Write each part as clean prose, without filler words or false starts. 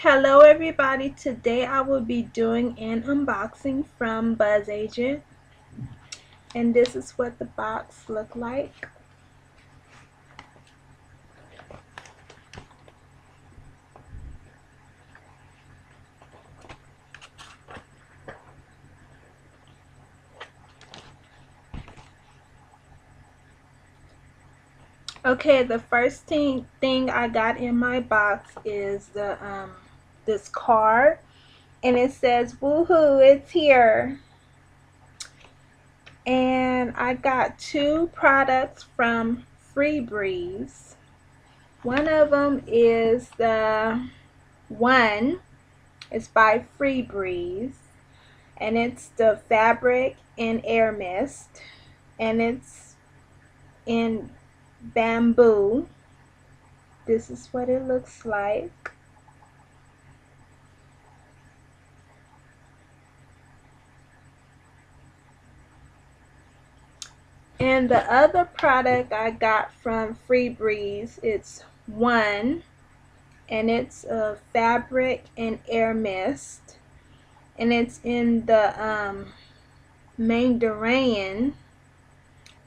Hello everybody, today I will be doing an unboxing from Bzzagent, and this is what the box look like. Okay, the first thing I got in my box is the this card, and it says woohoo, it's here. And I got two products from Febreze. One of them is it's by Febreze, and it's the fabric and air mist, and it's in bamboo. This is what it looks like. And the other product I got from Febreze, it's one, and it's a fabric and air mist, and it's in the Mandarin,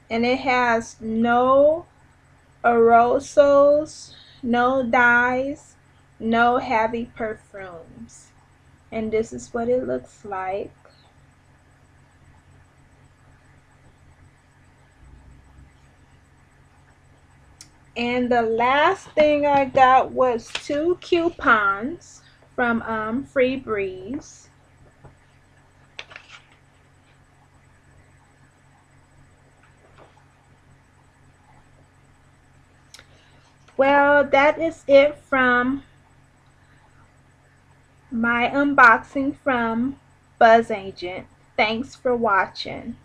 and it has no aerosols, no dyes, no heavy perfumes. And this is what it looks like. And the last thing I got was two coupons from Febreze. Well, that is it from my unboxing from Bzzagent. Thanks for watching.